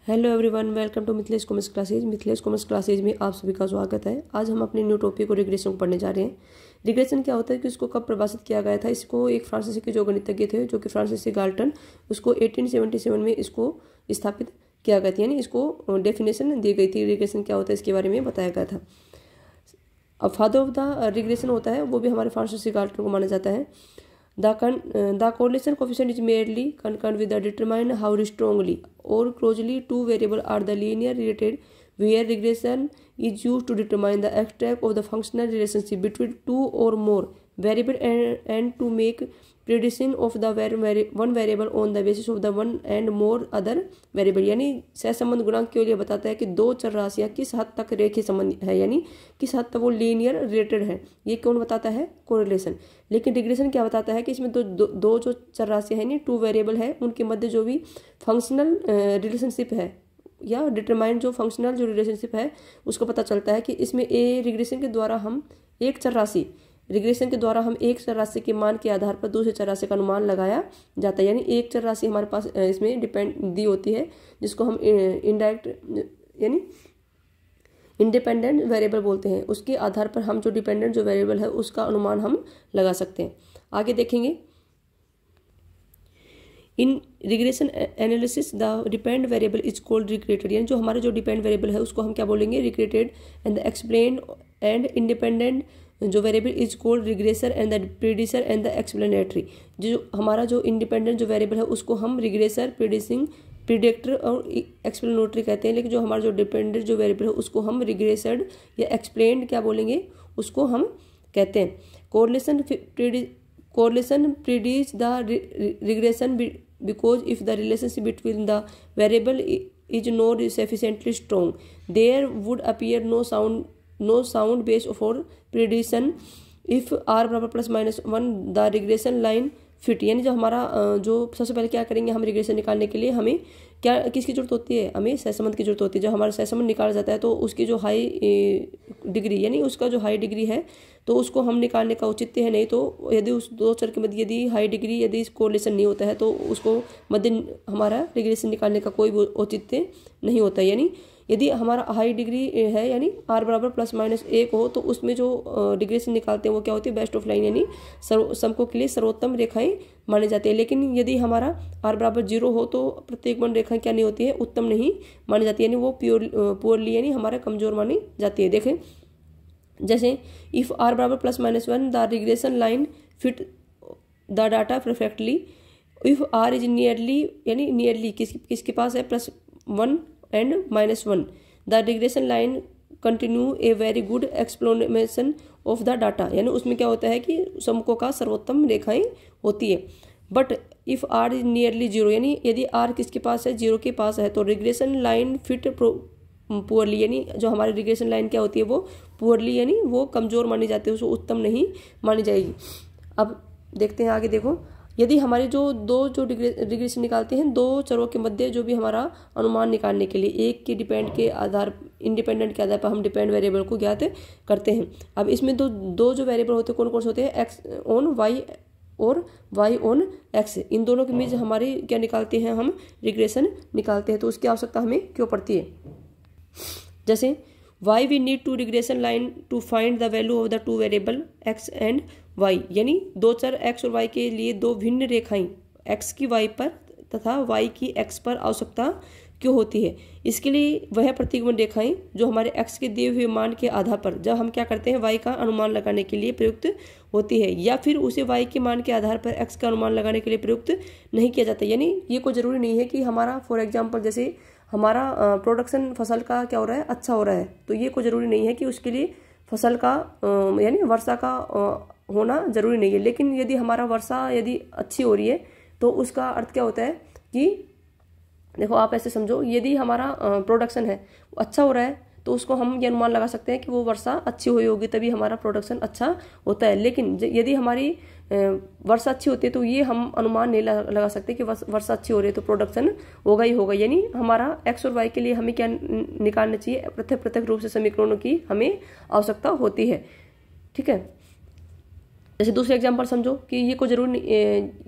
Hello everyone, welcome to Mithilesh commerce classes. Mithilesh commerce classes में आप सभी का स्वागत है। आज हम अपने न्यू टॉपिक को रिग्रेशन को पढ़ने जा रहे हैं। रिग्रेशन क्या होता है कि इसको कब परिभाषित किया गया था। इसको एक फ्रांसीसी के जो गणितज्ञ थे, जो कि फ्रांसीसी गाल्टन, उसको 1877 में इसको स्थापित किया गया था, यानी इसको डेफिनेशन दी गई थी। रिग्रेशन क्या होता है इसके बारे में बताया गया था। अब फादर ऑफ द रिग्रेशन होता है, वो भी हमारे फ्रांसीसी गाल्टन को माना जाता है। The correlation coefficient is merely concerned with the determine how strongly or closely two variables are the linear related, where regression is used to determine the extract of the functional relationship between two or more variables and to make prediction of the one variable on the basis of the one and more other variable। यानी सहसंबंध गुणांक के लिए बताता है कि दो चर राशियां किस हद तक रेखीय संबंध है, यानी किस हद तक वो लीनियर रिलेटेड है। ये कौन बताता है? कोरिलेशन। लेकिन रिग्रेशन क्या बताता है कि इसमें दो जो चर राशियां हैं, टू वेरिएबल है, उनके मध्य जो भी फंक्शनल रिलेशनशिप है या डिटरमाइन जो फंक्शनल जो रिलेशनशिप है उसको पता चलता है कि इसमें रिग्रेशन के द्वारा हम एक चर राशि एक चर राशि के मान के आधार पर दूसरे चर राशि का अनुमान लगाया जाता है। यानी एक चर राशि हमारे पास इसमें डिपेंड दी होती है, जिसको हम इनडायरेक्ट यानी इंडिपेंडेंट वेरिएबल बोलते हैं। उसके आधार पर हम जो डिपेंडेंट जो वेरिएबल है उसका अनुमान हम लगा सकते हैं। आगे देखेंगे, in regression analysis the depend variable is called regressed. यानी जो हमारे जो डिपेंड वेरिएबल है उसको हम क्या बोलेंगे? Regressed. And the explain and independent जो variable is called regressor and the predictor and the explanatory. जो हमारा जो इंडिपेंडेंट जो वेरिएबल है उसको हम रिग्रेसर, प्रीडिक्टर और एक्सप्लेनेटरी कहते हैं। लेकिन जो हमारा जो डिपेंडेंट जो वेरिएबल है उसको हम रिग्रेसड या एक्सप्लेन्ड क्या बोलेंगे? उसको हम कहते हैं। Correlation precedes the regression because if the relationship between the variable is not sufficiently strong, there would appear no sound base for prediction if r बराबर plus minus 1 the regression line fit। यानी जो हमारा जो सबसे पहले क्या करेंगे, हम रिग्रेशन निकालने के लिए हमें क्या किसकी जरूरत होती है? हमें सहसंबंध की जरूरत होती है। जब हमारा सहसंबंध निकाला जाता है तो उसकी जो हाई डिग्री यानी उसका जो हाई डिग्री है तो उसको हम निकालने का औचित्य है। नहीं तो यदि उस दो चर के मध्य यदि हाई डिग्री यदि कोरिलेशन नहीं होता है तो उसको मध्य हमारा रिग्रेशन निकालने का कोई औचित्य नहीं होता। यानी यदि हमारा हाई डिग्री है यानी r बराबर प्लस माइनस 1 हो तो उसमें जो रिग्रेशन निकालते हैं वो क्या होती है? बेस्ट ऑफ लाइन, यानी समकोण के लिए सर्वोत्तम रेखाएं मानी जाती है। लेकिन यदि हमारा r बराबर 0 हो तो प्रत्येक बन रेखाएं क्या नहीं होती है? उत्तम नहीं मानी जाती है, यानी वो पुअरली यानी हमारा कमजोर मानी जाती है। देखें, जैसे इफ r बराबर plus minus 1 the regression line fit the data perfectly. If r is nearly यानी नियरली किसके पास है? Plus 1 and -1 the regression line continue a very good explanation of the data। यानी उसमें क्या होता है कि समकोण का सर्वोत्तम रेखाएं होती है। But if r is nearly 0 यानी यदि r किसके पास है? 0 के पास है तो रिग्रेशन लाइन फिट पुअरली, यानी जो हमारी रिग्रेशन लाइन क्या होती है? वो पुअरली यानी वो कमजोर मानी जाती है, उसको उत्तम नहीं मानी जाएगी। अब देखते हैं आगे। देखो, यदि हमारे जो रिग्रेशन निकालते हैं दो चरों के मध्य जो भी हमारा अनुमान निकालने के लिए एक के इंडिपेंडेंट के आधार पर हम डिपेंड वेरिएबल को ज्ञात करते हैं। अब इसमें दो जो वेरिएबल होते हैं कौन कौन से होते हैं? एक्स ऑन वाई और वाई ऑन एक्स। इन दोनों के बीच हमारी क्या निकालते हैं? हम रिग्रेशन निकालते हैं। तो उसकी आवश्यकता हमें क्यों पड़ती है? जैसे why we need to regression line to find the value of the two variable X and y। यानी दो चर x और y के लिए दो भिन्न रेखाएं x की y पर तथा y की x पर आवश्यकता क्यों होती है? इसके लिए वह प्रतिगमन रेखाएं जो हमारे x के दिए हुए मान के आधार पर जब हम क्या करते हैं y का अनुमान लगाने के लिए प्रयुक्त होती है, या फिर उसे y के मान के आधार पर x का अनुमान लगाने के लिए प्रयुक्त नहीं किया जाता। यानी ये कोई जरूरी नहीं है कि हमारा फॉर एग्जाम्पल जैसे हमारा प्रोडक्शन फसल का क्या हो रहा है? अच्छा हो रहा है, तो ये कोई जरूरी नहीं है कि उसके लिए फसल का यानी वर्षा का होना जरूरी नहीं है। लेकिन यदि हमारा वर्षा यदि अच्छी हो रही है तो उसका अर्थ क्या होता है कि देखो आप ऐसे समझो, यदि हमारा प्रोडक्शन है अच्छा हो रहा है तो उसको हम ये अनुमान लगा सकते हैं कि वो वर्षा अच्छी हुई होगी तभी हमारा प्रोडक्शन अच्छा होता है। लेकिन यदि हमारी वर्षा अच्छी होती है तो ये हम अनुमान नहीं लगा सकते कि वर्षा अच्छी हो रही है तो प्रोडक्शन होगा ही होगा। यानी हमारा एक्स और वाई के लिए हमें क्या निकालना चाहिए? पृथक रूप से समीकरणों की हमें आवश्यकता होती है। ठीक है, जैसे दूसरे एग्जाम्पल समझो कि ये कोई जरूर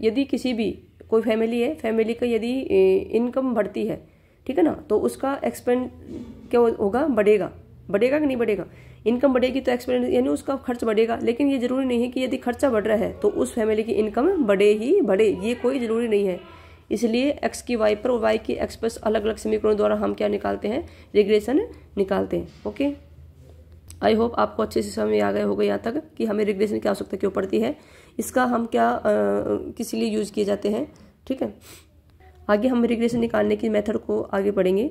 यदि किसी भी कोई फैमिली है, फैमिली का यदि इनकम बढ़ती है ठीक है ना। तो उसका एक्सपेंड क्या होगा, बढ़ेगा कि नहीं बढ़ेगा। इनकम बढ़ेगी तो एक्सपेंड यानी उसका खर्च बढ़ेगा, लेकिन ये जरूरी नहीं है कि यदि खर्चा बढ़ रहा है तो उस फैमिली की इनकम बढ़े ही बढ़े, ये कोई जरूरी नहीं है। इसलिए एक्स की वाई पर और वाई की एक्स पर अलग अलग समीकरणों द्वारा हम क्या निकालते हैं, रिग्रेशन निकालते हैं। ओके, आई होप आपको अच्छे से समझ में आ गए होगा यहाँ तक कि हमें रिग्रेशन की आवश्यकता क्यों पड़ती है, इसका हम क्या किस लिए यूज किए जाते हैं। ठीक है, आगे हम रिग्रेशन निकालने की मेथड को आगे पढ़ेंगे।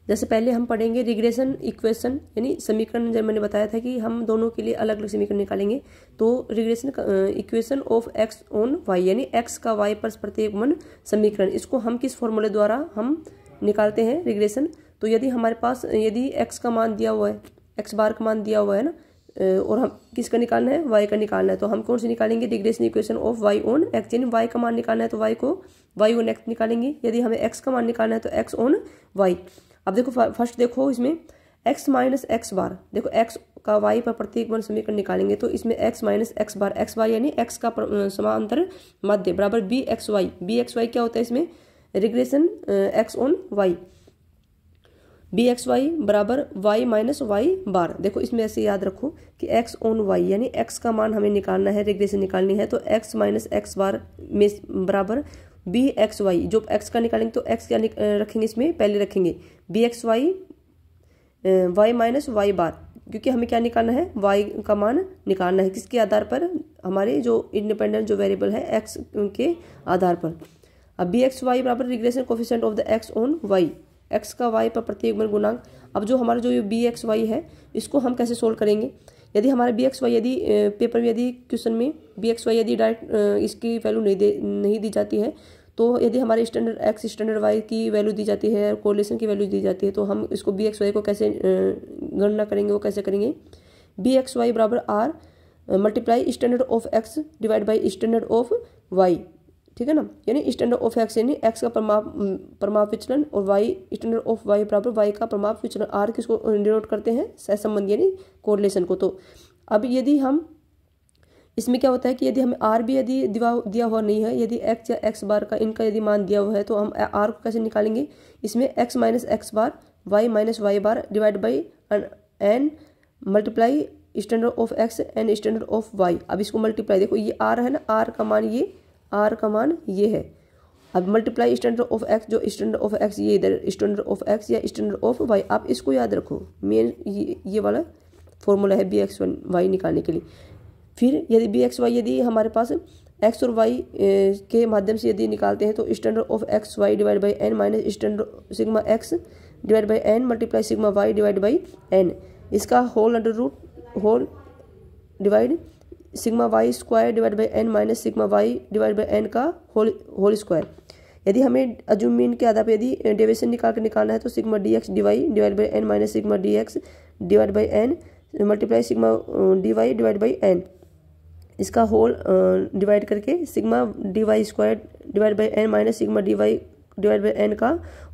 जैसे पहले हम पढ़ेंगे रिग्रेशन इक्वेशन यानी समीकरण, जब मैंने बताया था कि हम दोनों के लिए अलग अलग समीकरण निकालेंगे। तो regression equation of X on Y यानी एक्स का वाई पर प्रतिगमन समीकरण, इसको हम किस फॉर्मूले द्वारा हम निकालते हैं रिग्रेशन। तो यदि हमारे पास यदि एक्स का मान दिया हुआ है, एक्स बार का मान दिया हुआ है ना, और हम किसका निकालना है, वाई का निकालना है, तो हम कौन से निकालेंगे, regression equation of Y on X यानी वाई का मान निकालना है तो वाई को वाई ऑन एक्स निकालेंगे। यदि हमें एक्स का मान निकालना है तो एक्स ऑन वाई। अब देखो फर्स्ट देखो इसमें x माइनस एक्स बार, देखो x का y पर प्रतिगमन समीकरण निकालेंगे तो इसमें x माइनस एक्स बार यानी x का समांतर माध्य बराबर bxy क्या होता है इसमें, regression x on y, bxy बराबर y माइनस वाई बार। देखो इसमें ऐसे याद रखो कि x ऑन y यानी x का मान हमें निकालना है, रिग्रेशन निकालनी है, तो x माइनस एक्स बार में बराबर bxy, जो x का निकालेंगे तो x क्या रखेंगे इसमें, पहले रखेंगे bxy y माइनस वाई बार, क्योंकि हमें क्या निकालना है, y का मान निकालना है किसके आधार पर, हमारे जो इंडिपेंडेंट जो वेरिएबल है x के आधार पर। अब bxy बराबर regression coefficient of the x on y, x का y पर प्रतिगमन गुणांक। अब जो हमारा जो bxy है इसको हम कैसे सोल्व करेंगे, यदि हमारे bxy यदि पेपर में यदि क्वेश्चन में bxy यदि डायरेक्ट इसकी वैल्यू नहीं दी जाती है, तो यदि हमारे स्टैंडर्ड x स्टैंडर्ड y की वैल्यू दी जाती है, कोरिलेशन की वैल्यू दी जाती है, तो हम इसको bxy को कैसे गणना करेंगे, वो कैसे करेंगे, bxy बराबर r multiply standard of x divide by standard of y। ठीक है ना, यानी स्टैंडर्ड ऑफ x यानी x का परिमाप विचलन और y स्टैंडर्ड ऑफ y बराबर y का परिमाप विचलन। r किसको डिनोट करते हैं, सहसंबंध यानी कोरिलेशन को। तो अब यदि हम इसमें क्या होता है कि यदि हमें r भी यदि दिया हुआ नहीं है, यदि x या x बार का इनका यदि मान दिया हुआ है, तो हम r को कैसे निकालेंगे, इसमें x minus X bar y minus Y bar divide by n multiply standard of x and standard of y। अब इसको मल्टीप्लाई, देखो ये r है ना, r का मान ये है। अब मल्टीप्लाई स्टैंडर्ड ऑफ x, जो स्टैंडर्ड ऑफ x ये इधर स्टैंडर्ड ऑफ x या स्टैंडर्ड ऑफ y, आप इसको याद रखो, मेन ये वाला फॉर्मूला है bxy निकालने के लिए। फिर यदि bxy यदि हमारे पास x और y के माध्यम से यदि निकालते हैं तो standard of X Y divide by N minus standard sigma x divide by N multiply sigma y divide by N, इसका whole under root whole divide sigma y square divide by N minus sigma y divide by N का whole square. यदि हमें अज्यूमीन के आधार पर यदि deviation निकालना है तो sigma dx dy divide by N minus sigma dx divide by N multiply sigma dy divide by N, इसका होल डिवाइड करके sigma dy square divide by N minus sigma dy divide by N का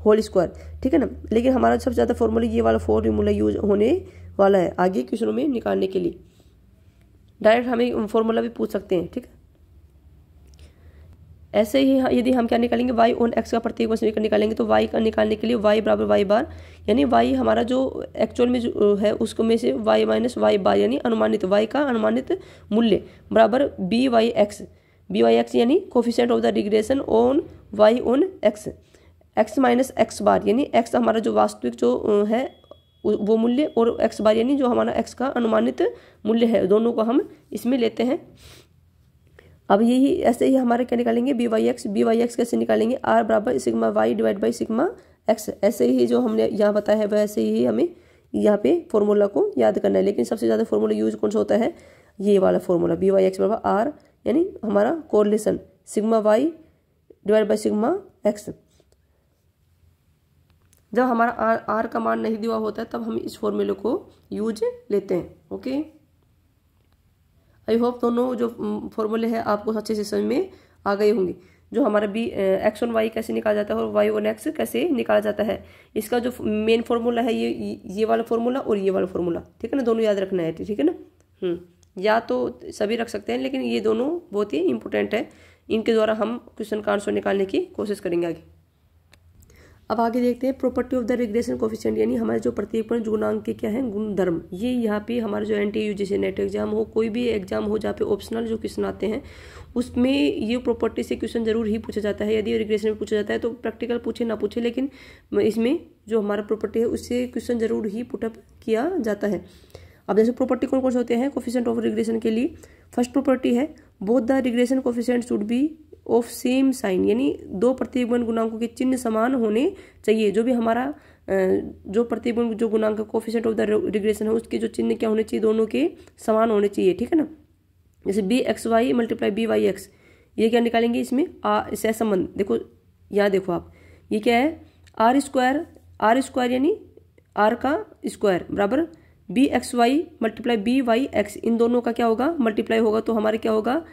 whole square. ठीक है ना, लेकिन हमारा सबसे ज़्यादा फॉर्मूला ये वाला फॉर्मूला यूज होने वाला है आगे क्वेश्चनों में निकालने के लिए। डायरेक्ट हमें फॉर्मूला भी पूछ सकते हैं। ठीक है, ऐसे ही यदि हम क्या निकालेंगे, y ऑन x का प्रतिगमन समीकरण निकालेंगे तो y का निकालने के लिए y बराबर वाई बार यानी y हमारा जो एक्चुअल में जो है उसको में से y माइनस वाई बार यानी अनुमानित y का अनुमानित मूल्य बराबर by(x) यानी coefficient of the regression on y on x minus X bar यानी x हमारा जो वास्तविक जो है वो मूल्य और x बार यानी जो हमारा x का अनुमानित मूल्य है, दोनों को हम इसमें लेते हैं। अब यही ऐसे ही हमारे क्या निकालेंगे, by(x) कैसे निकालेंगे, r बराबर sigma y divide by sigma x। ऐसे ही जो हमने यहाँ बताया है वैसे ही हमें यहाँ पे फॉर्मूला को याद करना है, लेकिन सबसे ज़्यादा फॉर्मूला यूज कौन सा होता है, ये वाला फॉर्मूला by(x) बराबर r यानी हमारा correlation sigma y divide by sigma x। जब हमारा r का मान नहीं दिया होता है तब हम इस फॉर्मूले को यूज लेते हैं। ओके, आई होप दोनों जो फॉर्मूले हैं आपको अच्छे से समझ में आ गए होंगे। जो हमारा x ऑन y कैसे निकाला जाता है और y ऑन x कैसे निकाला जाता है, इसका जो मेन फॉर्मूला है ये वाला फॉर्मूला और ये वाला फॉर्मूला। ठीक है ना, दोनों याद रखना है। ठीक है ना, या तो सभी रख सकते हैं, लेकिन ये दोनों बहुत ही इंपॉर्टेंट है, इनके द्वारा हम क्वेश्चन का आंसर निकालने की कोशिश करेंगे आगे। अब आगे देखते हैं property of the regression coefficient, यानी हमारे जो प्रतिकूल गुणांक के क्या है गुणधर्म। ये यहाँ पे हमारे जो NTU जैसे नेट एग्जाम हो, कोई भी एग्जाम हो जहाँ पे ऑप्शनल जो क्वेश्चन आते हैं उसमें ये प्रॉपर्टी से क्वेश्चन जरूर ही पूछा जाता है। यदि रिग्रेशन में पूछा जाता है तो प्रैक्टिकल पूछे ना पूछे, लेकिन इसमें जो हमारा प्रॉपर्टी है उससे क्वेश्चन जरूर ही पुटअप किया जाता है। अब जैसे प्रॉपर्टी कौन कौन से होते हैं कोफिशिएंट ऑफ रिग्रेशन के लिए, फर्स्ट प्रॉपर्टी है both the regression coefficient should be of same sign, यानी दो प्रतिगमन गुणांकों के चिन्ह समान होने चाहिए। जो भी हमारा जो प्रतिगमन जो गुणांक कोफिशिएंट ऑफ द रिग्रेशन है उसके जो चिन्ह क्या होने चाहिए, दोनों के समान होने चाहिए, ठीक है ना। जैसे BXY मल्टीप्लाई BYX, ये क्या निकालेंगे इसमें सहसंबंध। देखो यहाँ देखो आप, ये क्या है आर स्क्वायर यानी R का स्क्वायर बराबर BXY मल्टीप्लाई BYX, इन दोनों का क्या होगा मल्टीप्लाई होगा, तो हमारे क्या होगा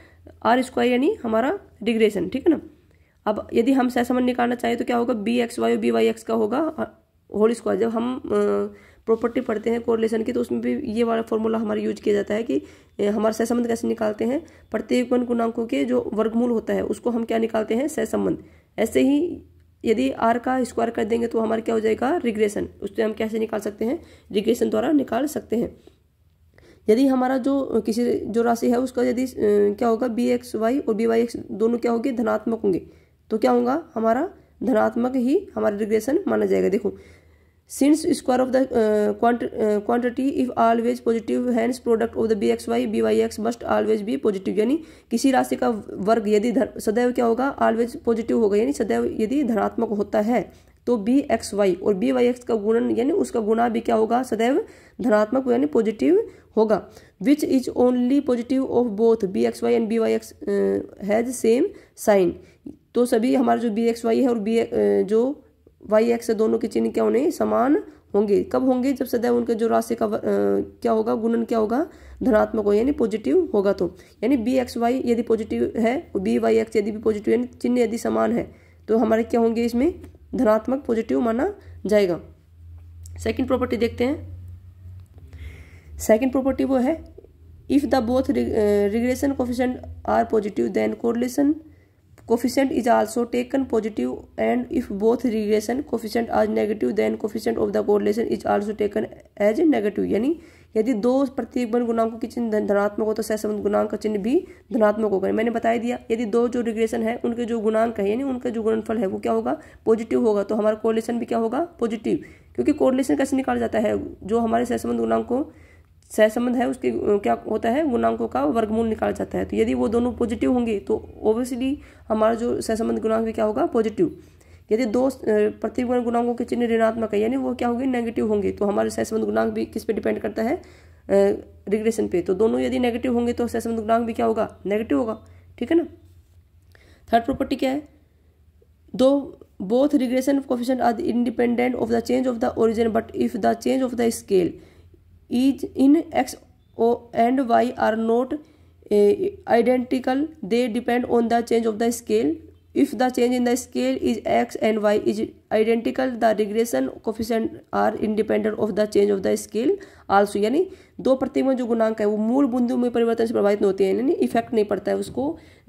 R स्क्वायर यानी हमारा रिग्रेशन, ठीक है ना। अब यदि हम सहसंबंध निकालना चाहें तो क्या होगा BXY और BYX का होगा होल स्क्वायर। जब हम प्रॉपर्टी पढ़ते हैं कोरिलेशन की तो उसमें भी ये वाला फॉर्मूला हमारा यूज किया जाता है कि हमारा सहसंबंध कैसे निकालते हैं, प्रतिगमन गुणांकों के जो वर्गमूल होता है उसको हम क्या निकालते हैं सहसंबंध। ऐसे ही यदि R का स्क्वायर कर देंगे तो हमारा क्या हो जाएगा रिग्रेशन, उससे हम कैसे निकाल सकते हैं रिग्रेशन द्वारा निकाल सकते हैं। यदि हमारा जो किसी जो राशि है उसका यदि क्या होगा BXY और BYX दोनों क्या होंगे धनात्मक होंगे, तो क्या होगा हमारा धनात्मक ही हमारा रिग्रेशन माना जाएगा। देखो since square of the quantity if always positive hence product of the BXY BYX must always be positive, यानी किसी राशि का वर्ग यदि सदैव क्या होगा ऑलवेज पॉजिटिव होगा, यानी सदैव यदि धनात्मक होता है तो BXY और BYX का गुणन यानी उसका गुणा भी क्या होगा सदैव धनात्मक यानी पॉजिटिव होगा। Which is only positive of both BXY and BYX has same sign, तो सभी हमारे जो BXY है और जो YX है दोनों के चिन्ह क्या होने समान होंगे। कब होंगे जब सदैव उनके जो राशि का क्या होगा गुणन क्या होगा धनात्मक हो यानी पॉजिटिव होगा। तो यानी BXY यदि पॉजिटिव है और BYX यदि भी पॉजिटिव यानी चिन्ह यदि समान है तो हमारे क्या होंगे इसमें धनात्मक पॉजिटिव माना जाएगा। सेकंड प्रॉपर्टी देखते हैं। सेकंड प्रॉपर्टी वो है if the both regression coefficient are positive then correlation coefficient is also taken positive, and if both regression coefficient are negative then coefficient of the correlation is also taken as negative, यानी यदि दो प्रतिगमन गुणांकों के चिन्ह धनात्मक हो तो सहसंबंध गुणांक का चिन्ह भी धनात्मक होगा। मैंने बता दिया यदि दो जो रिग्रेशन है उनके जो गुणांक है यानी उनका जो गुणनफल है वो क्या होगा पॉजिटिव होगा, तो हमारा कोरिलेशन भी क्या होगा पॉजिटिव। क्योंकि कोरिलेशन कैसे निकाला जाता है, जो हमारे सहसंबंध गुणांकों सहसंबंध है उसके क्या होता है गुणांकों का वर्गमूल निकाला जाता है। तो यदि वो दोनों पॉजिटिव होंगे तो ऑब्वियसली हमारा जो सहसंबंध गुणांक भी क्या होगा पॉजिटिव। यदि दो प्रतिगमन गुणांकों के चिन्ह ऋणात्मक है यानी वो क्या होंगे नेगेटिव होंगे, तो हमारे सहसंबंध गुणांक भी किस पे डिपेंड करता है रिग्रेशन पे। तो दोनों यदि नेगेटिव होंगे तो सहसंबंध गुणांक भी क्या होगा नेगेटिव होगा, ठीक है ना। थर्ड प्रॉपर्टी क्या है, दो both regression coefficient are independent of the change of the origin, but if the change of the scale is in X and Y are not identical, they depend on the change of the scale. If the change in the scale is X and Y is identical, the regression coefficient are independent of the change of the scale also, यानी दो प्रतिगमन जो गुणांक है वो मूल बिंदु में परिवर्तन से प्रभावित नहीं होते हैं, यानी इफेक्ट नहीं पड़ता है उसको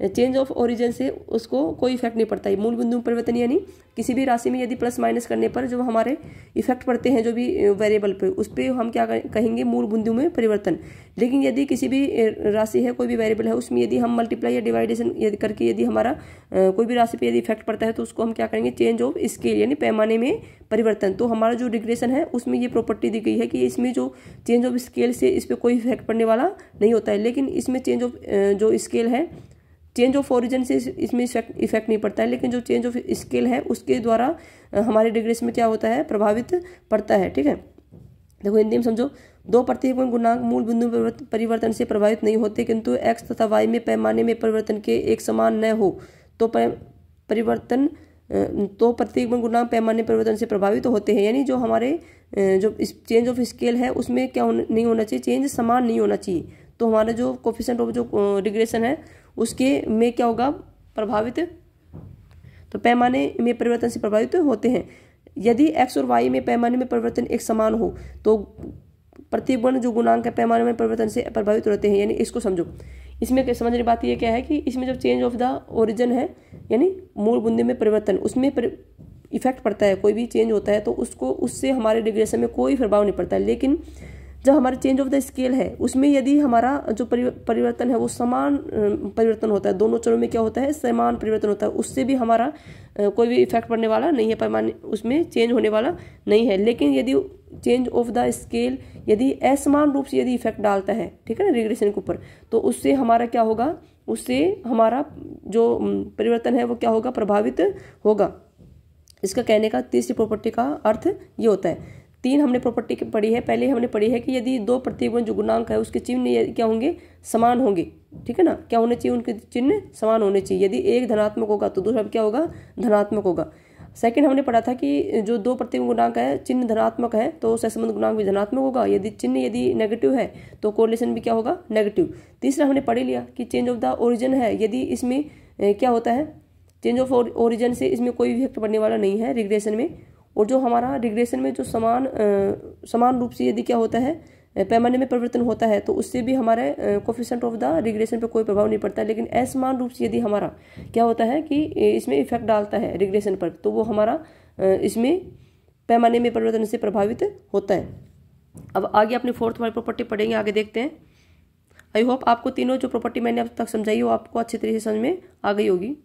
चेंज ऑफ ओरिजिन से, उसको कोई इफेक्ट नहीं पड़ता है मूल बिंदु में परिवर्तन। यानी किसी भी राशि में यदि प्लस माइनस करने पर जो हमारे इफेक्ट पड़ते हैं जो भी वेरिएबल पे उस पर हम क्या कहेंगे मूल बिंदु में परिवर्तन। लेकिन यदि किसी भी राशि है कोई भी वेरिएबल है उसमें यदि हम मल्टीप्लाई या डिवाइडेशन यदि करके यदि हमारा कोई भी राशि पे यदि इफेक्ट पड़ता है तो उसको हम क्या करेंगे चेंज ऑफ स्केल यानी पैमाने में परिवर्तन। तो हमारा जो रिग्रेशन है उसमें ये प्रॉपर्टी दी गई है कि इसमें जो चेंज ऑफ स्केल से इस पर कोई इफेक्ट पड़ने वाला नहीं होता है, लेकिन इसमें चेंज ऑफ जो स्केल है चेंज ऑफ ओरिजिन से इसमें इफेक्ट नहीं पड़ता है, लेकिन जो चेंज ऑफ स्केल है उसके द्वारा हमारे रिग्रेशन में क्या होता है प्रभावित पड़ता है, ठीक है। देखो हिंदी में समझो, दो प्रतिगमन गुणांक मूल बिंदु परिवर्तन से प्रभावित नहीं होते, किंतु एक्स तथा वाई में पैमाने में परिवर्तन के एक समान न हो तो प्रतिगमन गुणांक पैमाने परिवर्तन से प्रभावित होते हैं। यानी जो हमारे जो चेंज ऑफ स्केल है उसमें क्या नहीं होना चाहिए चेंज समान नहीं होना चाहिए, तो हमारा जो कोफिशिएंट ऑफ जो रिग्रेशन है उसके में क्या होगा प्रभावित, तो पैमाने में परिवर्तन से प्रभावित होते हैं। यदि एक्स और वाई में पैमाने में परिवर्तन एक समान हो तो प्रतिगमन जो गुणांक है पैमाने में परिवर्तन से प्रभावित रहते हैं। यानी इसको समझो, इसमें समझने बात ये क्या है कि इसमें जब चेंज ऑफ द ओरिजिन है यानी मूल बिंदु में परिवर्तन उसमें इफेक्ट पड़ता है, कोई भी चेंज होता है तो उसको उससे हमारे रिग्रेशन में कोई प्रभाव नहीं पड़ता है। लेकिन जब हमारा चेंज ऑफ द स्केल है उसमें यदि हमारा जो परिवर्तन है वो समान परिवर्तन होता है, दोनों चरों में क्या होता है, समान परिवर्तन होता है, उससे भी हमारा कोई भी इफेक्ट पड़ने वाला नहीं है, पैमाने उसमें चेंज होने वाला नहीं है। लेकिन यदि चेंज ऑफ द स्केल यदि असमान रूप से यदि इफेक्ट डालता है, ठीक है ना, रिग्रेशन के ऊपर, तो उससे हमारा क्या होगा, उससे हमारा जो परिवर्तन है वो क्या होगा, प्रभावित होगा। इसका कहने का तीसरी प्रॉपर्टी का अर्थ ये होता है। 3 हमने प्रॉपर्टी पढ़ी है। पहले हमने पढ़ी है कि यदि 2 प्रतिगुण जो गुणांक है उसके चिन्ह क्या होंगे, समान होंगे, ठीक है ना, क्या होने चाहिए, उनके चिन्ह समान होने चाहिए। यदि एक धनात्मक होगा तो दूसरा क्या होगा, धनात्मक होगा। सेकंड हमने पढ़ा था कि जो 2 प्रतिगुण गुणांक है चिन्ह धनात्मक है तो सहसंबंध गुणांक भी धनात्मक होगा, यदि चिन्ह यदि नेगेटिव है तो कोरिलेशन भी क्या होगा, नेगेटिव। तीसरा हमने पढ़ लिया कि चेंज ऑफ द ओरिजिन है, यदि इसमें क्या होता है, चेंज ऑफ ओरिजिन से इसमें कोई भी इफेक्ट पड़ने वाला नहीं है रिग्रेशन में। और जो हमारा रिग्रेशन में जो समान रूप से यदि क्या होता है, पैमाने में परिवर्तन होता है तो उससे भी हमारे कोफिशिएंट ऑफ द रिग्रेशन पे कोई प्रभाव नहीं पड़ता है। लेकिन असमान रूप से यदि हमारा क्या होता है कि इसमें इफेक्ट डालता है रिग्रेशन पर, तो वो हमारा इसमें पैमाने में परिवर्तन से प्रभावित होता है। अब आगे अपनी 4th वाली प्रॉपर्टी पढ़ेंगे, आगे देखते हैं। आई होप आपको तीनों जो प्रॉपर्टी मैंने अब तक समझाई वो आपको अच्छी तरीके से समझ में आ गई होगी।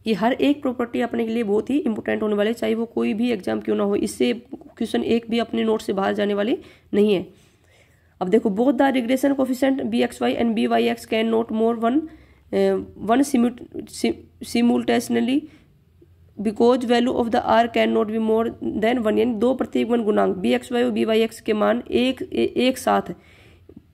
ये हर एक प्रॉपर्टी अपने के लिए बहुत ही इंपॉर्टेंट होने वाले, चाहे वो कोई भी एग्जाम क्यों ना हो, इससे क्वेश्चन एक भी अपने नोट से बाहर जाने वाले नहीं है। अब देखो, both the regression coefficient bxy and byx can not more one simultaneously because value of the R can not be more than 1। यानी 2 प्रतिगुण गुणांक bxy और byx के मान एक साथ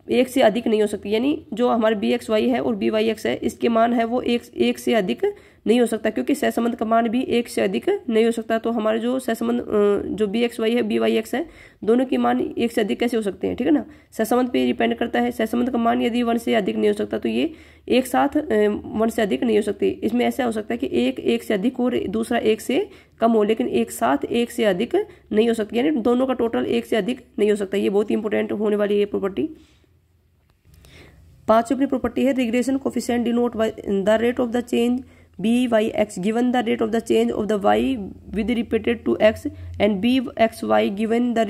एक से अधिक नहीं हो सकती। यानी जो हमारे bxy है और byx है इसके मान है वो एक से अधिक नहीं हो सकता, क्योंकि सहसंबंध का मान भी एक से अधिक नहीं हो सकता। तो हमारे जो सहसंबंध जो bxy है byx है दोनों के मान एक से अधिक कैसे हो सकते हैं, ठीक है ना, सहसंबंध पे डिपेंड करता है। सहसंबंध का मान यदि 1 से अधिक नहीं हो सकता तो ये एक साथ 1 से अधिक नहीं हो सकती। इसमें ऐसा हो सकता है कि एक से अधिक हो, दूसरा 1 से कम हो, लेकिन एक साथ 1 से अधिक नहीं हो सकती। यानी दोनों का टोटल 1 से अधिक नहीं हो सकता। ये बहुत ही इंपॉर्टेंट होने वाली ये प्रॉपर्टी। 5वीं प्रॉपर्टी है regression coefficient denote the rate of the change byx given the rate of the change of the y with repeated to x and bxy given the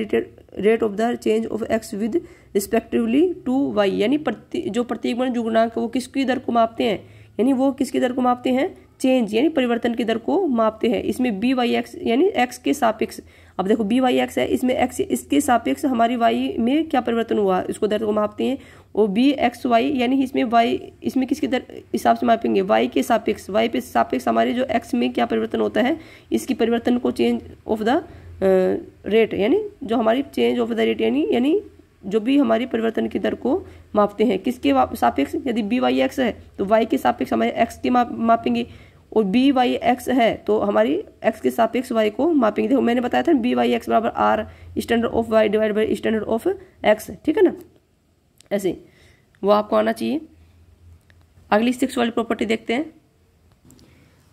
rate of the change of x with respectively to y। यानी जो प्रतिगुण जो गुणांक वो किसकी दर को मापते हैं, यानी वो किसकी दर को मापते हैं, चेंज यानी परिवर्तन की दर को मापते हैं। इसमें byx यानी x के सापेक्ष, अब देखो byx है, इसमें x इसके सापेक्ष हमारी y में क्या परिवर्तन हुआ इसको दर को मापते हैं। और bxy यानी इसमें y इसमें किसकी दर हिसाब से मापेंगे, y के सापेक्ष, y पे सापेक्ष हमारे जो x में क्या परिवर्तन होता है इसकी परिवर्तन को चेंज ऑफ द रेट, यानी जो हमारी चेंज ऑफ द रेट यानी जो भी हमारी परिवर्तन की दर को मापते हैं किसके सापेक्ष। यदि byx है तो y के सापेक्ष हमारे x के मापेंगे, और byx है तो हमारी x के सापेक्ष y को मापेंगे। देखो मैंने बताया था byx बराबर r standard of y divide by standard of x, ठीक है ना, ऐसे वो आपको आना चाहिए। अगली 6 वाली प्रॉपर्टी देखते हैं।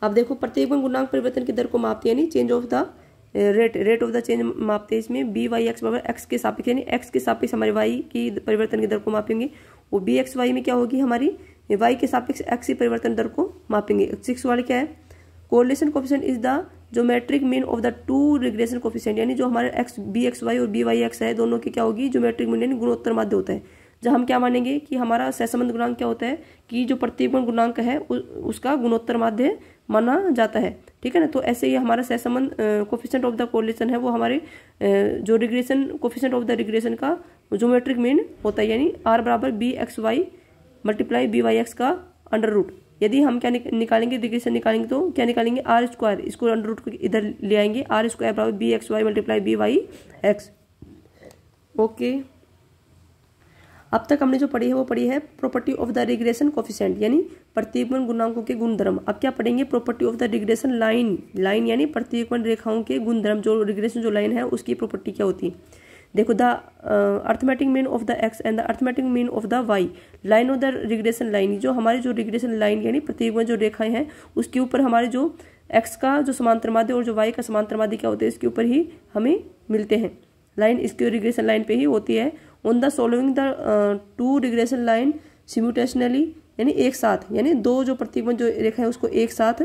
अब देखो, प्रतिगुण गुणांक परिवर्तन की दर को मापते हैं, यानी change of the rate of the change मापते हैं। इसमें byx बराबर x के सापेक्ष, यानी x के सापेक्ष हमारे y की परिवर्तन की दर को मापेंगे। और bxy में क्या होगी, हमारी y के सापेक्ष x की परिवर्तन दर को मापेंगे। 6 वाले क्या है, correlation coefficient is the geometric mean of the 2 regression coefficient. यानी जो हमारे bxy और byx है दोनों की क्या होगी, ज्योमेट्रिक मीन यानी गुणोत्तर माध्य होता है। जब हम क्या मानेंगे कि हमारा सहसंबंध गुणांक क्या होता है कि जो प्रतिगुण गुणांक है उसका गुणोत्तर माध्य माना जाता है, ठीक है ना। तो ऐसे ही हमारा सहसंबंध कोफिशिएंट ऑफ द कोरिलेशन है वो हमारे जो regression coefficient of the regression का ज्योमेट्रिक मीन होता है, यानी r बराबर bxy मल्टीप्लाई byx का अंडर रूट। यदि हम क्या निकालेंगे, रिग्रेशन निकालेंगे तो क्या निकालेंगे, आर स्क्वायर, इसको अंडर रूट को इधर ले आएंगे, r स्क्वायर बराबर bxy मल्टीप्लाई byx। ओके, अब तक हमने जो पढ़ी है वो पढ़ी है property of the regression coefficient यानी प्रतिगुण गुणांकों के गुणधर्म। अब क्या पढ़ेंगे, property of the regression line यानी प्रतिगुण रेखाओं के गुणधर्म। जो रिग्रेशन जो लाइन है उसकी प्रॉपर्टी क्या होती है। देखो, the arithmetic mean of the X and the arithmetic mean of the Y line of the regression line. जो हमारी जो रिग्रेशन लाइन यानी प्रतिगुण जो रेखाएं हैं उसके ऊपर हमारे जो एक्स का जो समांतर माध्य और जो वाई का समांतर माध्य क्या होते हैं इसके ऊपर ही हमें मिलते हैं। लाइन इसकी रिग्रेशन लाइन पे ही होती है। On the solving the 2 regression line simultaneously यानी एक साथ, यानी 2 जो प्रतिगुण जो रेखा है उसको एक साथ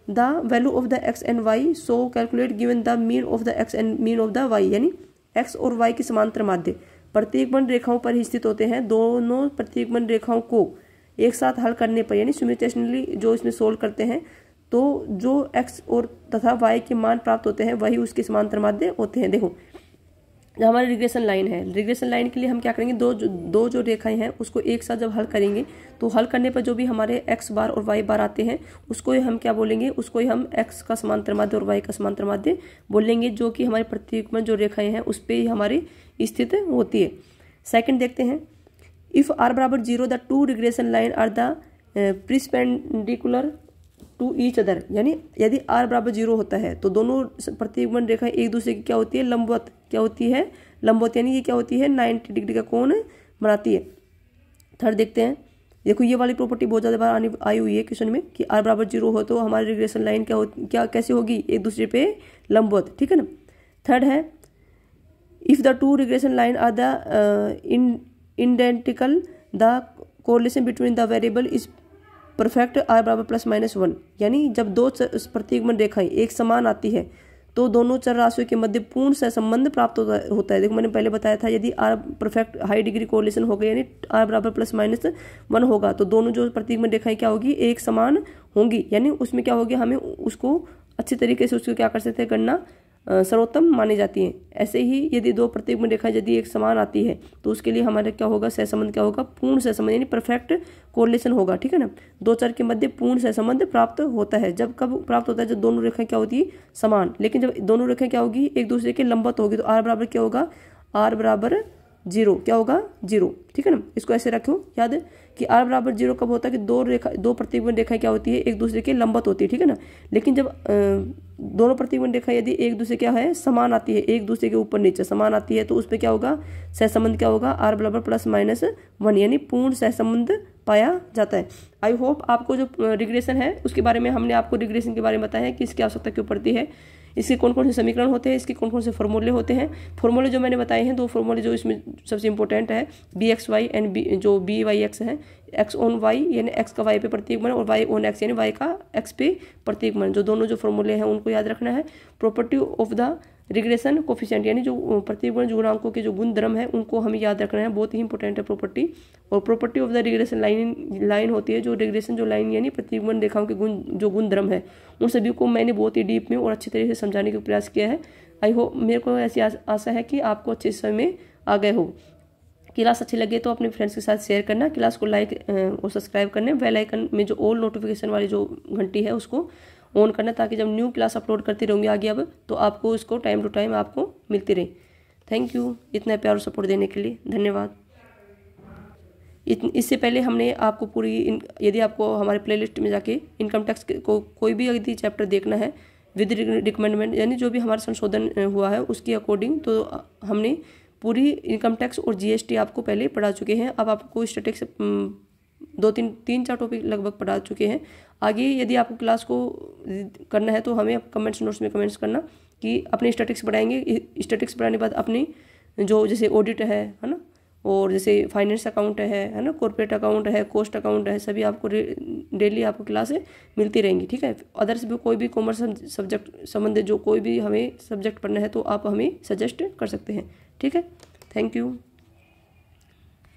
the value of the X and Y, so calculate given the mean of the X and mean of the Y, यानी एक्स और वाई की समांतर माध्य प्रतीकबंध रेखाओं पर ही स्थित होते हैं। दोनों प्रतीकबंध रेखाओं को एक साथ हल करने पर, यानी सिमुलेटेशनली जो इसमें सोल्व करते हैं, तो जो एक्स और तथा वाई के मान प्राप्त होते हैं वही उसके समांतर माध्य होते हैं। देखो जो हमारी रिग्रेशन लाइन है, रिग्रेशन लाइन के लिए हम क्या करेंगे, दो जो रेखाएं हैं उसको एक साथ जब हल करेंगे तो हल करने पर जो भी हमारे एक्स बार और वाई बार आते हैं उसको ही हम क्या बोलेंगे, उसको ही हम एक्स का समांतर माध्य और वाई का समांतर माध्य बोलेंगे, जो कि हमारे प्रतीकबंध जो रेखाएं हैं उस पर ही हमारी स्थित होती है। सेकंड देखते हैं, इफ आर बराबर 0 the two regression line are the perpendicular to each other, यानी यदि r बराबर 0 होता है तो दोनों प्रतीकबंध रेखाएं एक दूसरे की क्या होती है, लंबवत, क्या होती है, लंबवत, यानी ये क्या होती है 90 डिग्री का कोण बनाती है। थर्ड देखते हैं, देखो ये वाली प्रॉपर्टी बहुत ज्यादा बार आई हुई है क्वेश्चन में कि r बराबर 0 हो तो हमारी रिग्रेशन लाइन क्या कैसे होगी, एक दूसरे पे लंबवत, ठीक है ना। थर्ड है, if the two regression line are the identical the correlation between the variable is perfect r बराबर +-1, यानी जब दो प्रतीकबंध रेखाएं एक समान आती है तो दोनों चर राशियों के मध्य पूर्ण सहसंबंध प्राप्त होता है। देखो मैंने पहले बताया था, यदि r perfect high degree correlation हो गया, यानी r बराबर +-1 होगा तो दोनों जो प्रतीकबंध रेखाएं क्या होगी, एक समान होंगी, यानी उसमें क्या होगी, हमें उसको अच्छी तरीके से उसको क्या कर सकते हैं, गणना सर्वोत्तम मानी जाती हैं। ऐसे ही यदि दो प्रतीकबंध रेखाएं यदि एक समान आती है तो उसके लिए हमारे क्या होगा, सहसंबंध क्या होगा, पूर्ण सहसंबंध, यानी परफेक्ट कोरिलेशन होगा, ठीक है ना। दो चर के मध्य पूर्ण सहसंबंध प्राप्त होता है। जब कब प्राप्त होता है, जब दोनों रेखाएं क्या होती है, समान, लेकिन जब दोनों रेखाएं क्या होगी, एक दूसरे के लंबवत होगी तो r बराबर क्या होगा, r बराबर 0, क्या होगा 0, ठीक है ना। इसको ऐसे रखो याद है कि r बराबर 0 कब होता है कि दो प्रतीकबंध रेखाएं क्या होती है, एक दूसरे के लंबवत होती है, ठीक है ना। लेकिन जब दोनों प्रतिबंध रेखा यदि एक दूसरे क्या है, समान आती है, एक दूसरे के ऊपर नीचे समान आती है तो उस पर क्या होगा, सहसंबंध क्या होगा, r बराबर +-1, यानी पूर्ण सहसंबंध पाया जाता है। आई होप आपको जो रिग्रेशन है उसके बारे में हमने आपको रिग्रेशन के बारे में बताया है कि इसकी आवश्यकता क्यों पड़ती है, इसके कौन कौन से समीकरण होते हैं, इसके कौन कौन से फॉर्मूले होते हैं। फॉर्मूले जो मैंने बताए हैं, दो फॉर्मूले जो इसमें सबसे इंपॉर्टेंट है, BXY एंड जो BYX है, x ऑन y यानी x का y पे प्रतीकबंध और y ऑन x यानी y का x पे प्रतीकबंध, जो दोनों जो फॉर्मूले हैं उनको याद रखना है। Property of the regression coefficient, यानी जो प्रतीकबंध गुणांकों के जो गुणधर्म है उनको हमें याद रखना है, बहुत ही इंपॉर्टेंट है प्रॉपर्टी। और property of the regression line होती है, जो रिग्रेशन जो लाइन यानी प्रतीकबंध रेखाओं के जो गुणधर्म है उन सभी को मैंने बहुत ही डीप में और अच्छे तरीके से समझाने का प्रयास किया है। आई होप, मेरे को ऐसी आशा है कि आपको अच्छे समय में आ गए हो। क्लास अच्छी लगे तो अपने फ्रेंड्स के साथ शेयर करना, क्लास को लाइक और सब्सक्राइब करना, बेल आइकन में जो ऑल नोटिफिकेशन वाली जो घंटी है उसको ऑन करना, ताकि जब न्यू क्लास अपलोड करते रहेंगे आगे अब तो आपको उसको टाइम टू टाइम आपको मिलती रहे। थैंक यू इतना प्यार और सपोर्ट देने के लिए, धन्यवाद। इससे पहले हमने आपको पूरी यदि आपको हमारे प्लेलिस्ट में जाके इनकम टैक्स को कोई भी यदि चैप्टर देखना है विद रिकमेंडमेंट, यानी जो भी हमारा संशोधन हुआ है उसके अकॉर्डिंग, तो हमने पूरी इनकम टैक्स और GST आपको पहले पढ़ा चुके हैं। अब आपको स्टैटिक्स 2-3-4 टॉपिक लगभग पढ़ा चुके हैं। आगे यदि आपको क्लास को करना है तो हमें कमेंट्स नोट्स में कमेंट्स करना कि अपने स्टैटिक्स बढ़ाएंगे। स्टैटिक्स बढ़ाने के बाद अपनी जो जैसे ऑडिट है ना, और जैसे फाइनेंस अकाउंट है ना, कॉर्पोरेट अकाउंट है, कॉस्ट अकाउंट है, सभी आपको डेली आपको क्लासें मिलती रहेंगी, ठीक है। अदर्स भी कोई भी कॉमर्स सब्जेक्ट संबंधित जो कोई भी हमें सब्जेक्ट पढ़ना है तो आप हमें सजेस्ट कर सकते हैं, ठीक है। Thank you.